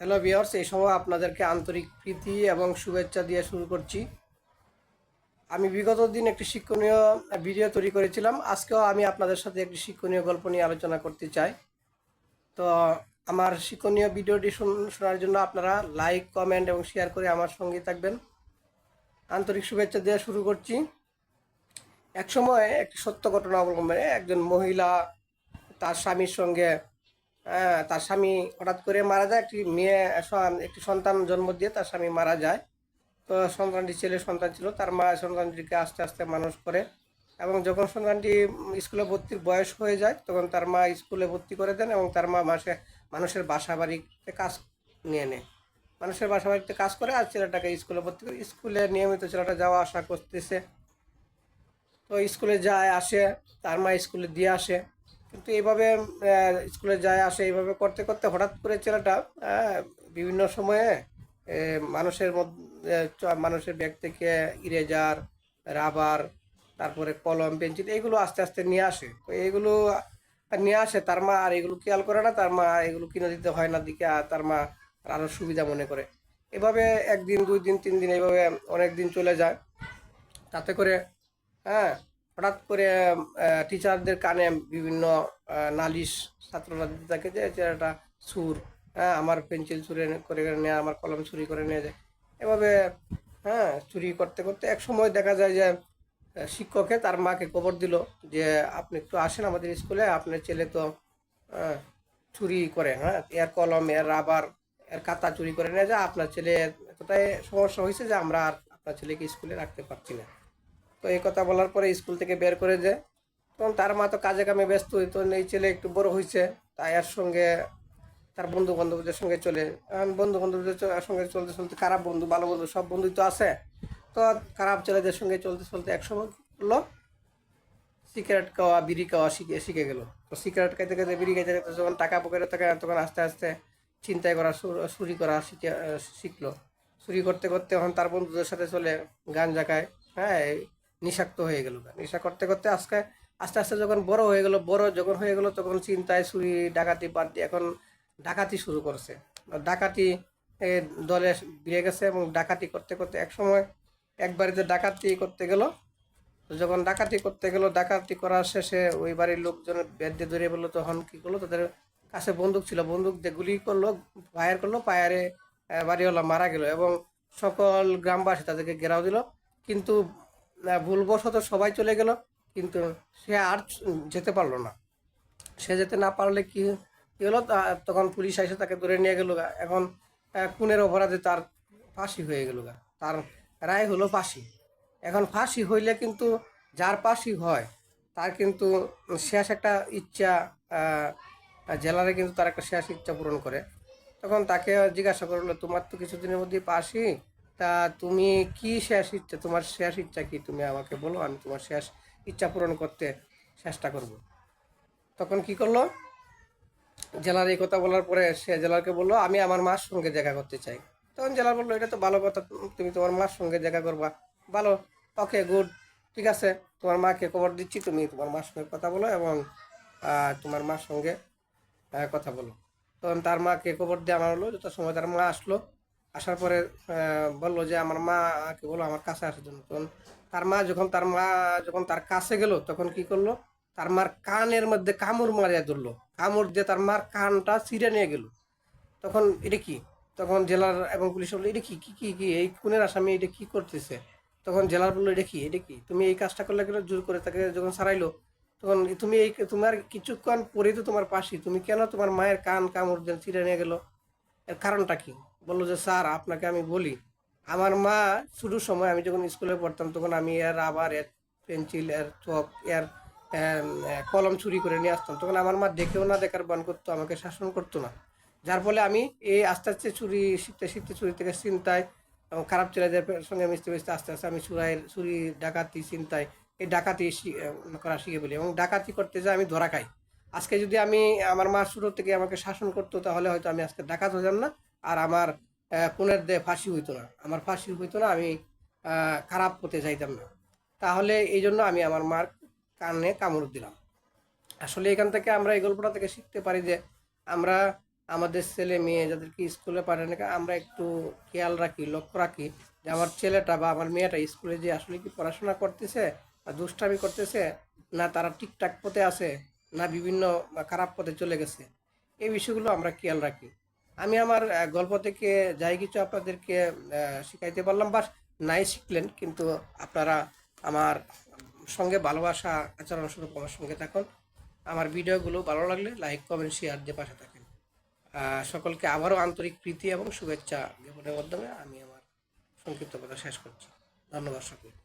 Hello viewers, এই সময় আপনাদেরকে আন্তরিক প্রীতি এবং শুভেচ্ছা দিয়ে শুরু করছি। আমি বিগত দিন একটি শিক্ষণীয় ভিডিও তৈরি করেছিলাম। আজকেও আমি আপনাদের সাথে একটি শিক্ষণীয় গল্প নিয়ে আলোচনা করতে চাই। তো আমার শিক্ষণীয় ভিডিওটি শোনার জন্য আপনারা লাইক, কমেন্ট এবং শেয়ার করে আমার সঙ্গে থাকবেন। আন্তরিক শুভেচ্ছা দিয়ে শুরু করছি। এক সময় একটি সত্য ঘটনা অবলম্বনে একজন মহিলা তার স্বামীর সঙ্গে তার স্বামী হঠাৎ করে মারা যায়। একটি সন্তান জন্ম দিয়ে তার স্বামী মারা যায়। তো সন্তানটি ছেলে সন্তান ছিল। তার মা সন্তানটিকে আস্তে আস্তে মানুষ করে এবং যখন সন্তানটি স্কুলে ভর্তির বয়স হয়ে যায় তখন তার মা স্কুলে ভর্তি করে দেন এবং তার মা মানুষের বাসা বাড়িতে কাজ নিয়ে নেয়। মানুষের বাসা বাড়িতে কাজ করে আর ছেলেটাকে স্কুলে ভর্তি করে। স্কুলে নিয়মিত ছেলেটা যাওয়া আসা করতেছে। তো স্কুলে যায় আসে, তার মা স্কুলে দিয়ে আসে। কিন্তু এইভাবে স্কুলে যায় আসে এইভাবে করতে করতে হঠাৎ করে ছেলেটা বিভিন্ন সময়ে মানুষের মধ্যে মানুষের ব্যাগ থেকে ইরেজার, রাবার, তারপরে কলম, পেন্সিল এগুলো আস্তে আস্তে নিয়ে আসে। তো এইগুলো নিয়ে আসে, তার মা আর এগুলো খেয়াল করে না। তার মা এগুলো কিনে দিতে হয় না দিকে আর তার মা আরও সুবিধা মনে করে। এভাবে একদিন, 2 দিন, 3 দিন এইভাবে অনেক দিন চলে যায়। তাতে করে হ্যাঁ হঠাৎ করে টিচারদের কানে বিভিন্ন নালিশ ছাত্ররা দিতে থাকে যে ছেলেটা সুর, আমার পেন্সিল চুরি করে নেয়, আমার কলম চুরি করে নিয়ে যায়। এভাবে চুরি করতে করতে এক সময় দেখা যায় যে শিক্ষকে তার মাকে খবর দিল যে আপনি একটু আসেন আমাদের স্কুলে, আপনার ছেলে তো আহ, চুরি করে, এর কলম, এর রাবার, এর খাতা চুরি করে নিয়ে যায়। আপনার ছেলে এতটাই সমস্যা হয়েছে যে আমরা আর আপনার ছেলেকে স্কুলে রাখতে পারছি না। তো এই কথা বলার পরে স্কুল থেকে বের করে দেয়। তখন তার মা তো কাজে কামে ব্যস্ত হইতো, এই ছেলে একটু বড় হয়েছে, তাই এর সঙ্গে তার বন্ধু বান্ধবদের সঙ্গে চলে। এখন বন্ধু বান্ধবদের সঙ্গে চলতে চলতে খারাপ বন্ধু ভালো বন্ধু সব বন্ধুই তো আছে। তো খারাপ ছেলেদের সঙ্গে চলতে চলতে একসময় কি করলো, সিগারেট খাওয়া বিড়ি খাওয়া শিখে শিখে গেল। তো সিগারেট খাইতে খাইতে বিড়ি খাইতে খাইতে যখন টাকা পকেটে থাকে তখন আস্তে আস্তে ছিনতাই করা চুরি করা শিখলো। চুরি করতে করতে এখন তার বন্ধুদের সাথে চলে গাঞ্জা খায়। এই নিশাক্ত হয়ে গেল। নেশা করতে করতে আজকে আস্তে আস্তে যখন বড় যখন হয়ে গেল তখন চিন্তায় চুরি ডাকাতি বাদ দিয়ে এখন ডাকাতি শুরু করছে। ডাকাতি দলে বেড়ে গেছে এবং ডাকাতি করতে করতে এক সময় এক বাড়িতে ডাকাতি করতে গেল। তো যখন ডাকাতি করতে গেল, ডাকাতি করার শেষে ওই বাড়ির লোকজন ব্যাট দিয়ে ধরে বললো। তখন কি করলো, তাদের কাছে বন্দুক ছিল, বন্দুক দিয়ে গুলি করলো, ফায়ার করলো, ফায়ারে বাড়িওয়ালা মারা গেল এবং সকল গ্রামবাসী তাদেরকে ঘেরাও দিল। কিন্তু ভুলবশত সবাই চলে গেল, কিন্তু সে আর যেতে পারলো না। সে যেতে না পারলে কি কি হলো, তখন পুলিশ এসে তাকে ধরে নিয়ে গেল গা। এখন খুনের অপরাধে তার ফাঁসি হয়ে গেল গা। তার রায় হলো ফাঁসি। এখন ফাঁসি হইলে কিন্তু যার ফাঁসি হয় তার কিন্তু শেষ একটা ইচ্ছা, আহ, জেলারে কিন্তু তার একটা শেষ ইচ্ছা পূরণ করে। তখন তাকে জিজ্ঞাসা করলো, তোমার তো কিছুদিনের মধ্যেই ফাঁসি, তা তুমি কি শেষ ইচ্ছা, তোমার শেষ ইচ্ছা কি, তুমি আমাকে বলো, আমি তোমার শেষ ইচ্ছা পূরণ করতে চেষ্টা করব। তখন কি করলো, জেলার এই কথা বলার পরে সে জেলারকে বললো, আমি আমার মার সঙ্গে দেখা করতে চাই। তখন জেলার বললো, এটা তো ভালো কথা, তুমি তোমার মার সঙ্গে দেখা করবা, ভালো, ওকে গুড, ঠিক আছে, তোমার মাকে খবর দিচ্ছি, তুমি তোমার মার সঙ্গে কথা বলো এবং তোমার মার সঙ্গে কথা বলো। তখন তার মাকে খবর দিয়ে আনা হলো। যত সময় তার মা আসলো, আসার পরে বললো যে আমার মাকে বলো আমার কাছে আসার জন্য। তখন তার মা যখন তার কাছে গেল তখন কি করলো, তার মার কানের মধ্যে কামড় মারিয়া ধরলো। কামড় দিয়ে তার মার কানটা ছিঁড়ে নিয়ে গেল। তখন এটা কি, তখন জেলার এবং পুলিশ বললো, এটা কি কি কি কি এই খুনের আসামি এটা কি করতেছে। তখন জেলার বললো, এটা কি তুমি এই কাজটা করলে কেন, জোর করে তাকে যখন ছাড়াইলো তখন তুমি এই তোমার কিছুক্ষণ পরেই তো তোমার পাশি, তুমি কেন তোমার মায়ের কান কামড় দিয়ে ছিঁড়ে নিয়ে গেলো, এর কারণটা কি। বললো যে স্যার আপনাকে আমি বলি, আমার মা শুরুর সময় আমি যখন স্কুলে পড়তাম তখন আমি এর রাবার, এর পেন্সিল, এর চক, এর কলম চুরি করে নিয়ে আসতাম। তখন আমার মা দেখেও না দেখার বান করতো, আমাকে শাসন করতো না। যার ফলে আমি এই আস্তে আস্তে চুরি শিখতে শিখতে চুরি থেকে ছিনতাই এবং খারাপ ছেলেদের সঙ্গে মিশতে মিশতে আস্তে আস্তে আমি চুরি ডাকাতি ছিনতাই এই ডাকাতি করা শিখে বলি এবং ডাকাতি করতে যাই আমি ধরা খাই। আজকে যদি আমার মা শুরু থেকে আমাকে শাসন করতো তাহলে হয়তো আমি আজকে ডাকাত হতাম না। আর আমার খুনের দেহে ফাঁসি হইতো না, আমার ফাঁসি হইতো না, আমি খারাপ হতে চাইতাম না। তাহলে এই জন্য আমি আমার মার কানে কামড় দিলাম। আসলে এখান থেকে আমরা এই গল্পটা থেকে শিখতে পারি যে আমরা আমাদের ছেলে মেয়ে যাদেরকে স্কুলে পাঠানো, আমরা একটু খেয়াল রাখি, লক্ষ্য রাখি যে আমার ছেলেটা বা আমার মেয়েটা স্কুলে যে আসলে কি পড়াশোনা করতেছে, না দুষ্টামি করতেছে, না তারা ঠিকঠাক পথে আছে, না বিভিন্ন খারাপ পথে চলে গেছে। এই বিষয়গুলো আমরা খেয়াল রাখি। আমি আমার গল্প থেকে যাই কিছু আপনাদেরকে শিখাইতে পারলাম, বা নাই শিখলেন, কিন্তু আপনারা আমার সঙ্গে ভালোবাসা আচরণ স্বরূপ আমার সঙ্গে থাকুন। আমার ভিডিওগুলো ভালো লাগলে লাইক কমেন্ট শেয়ার দিয়ে পাশে থাকেন। সকলকে আবারও আন্তরিক প্রীতি এবং শুভেচ্ছা জ্ঞাপনের মাধ্যমে আমি আমার সংক্ষিপ্ত কথা শেষ করছি। ধন্যবাদ সকলকে।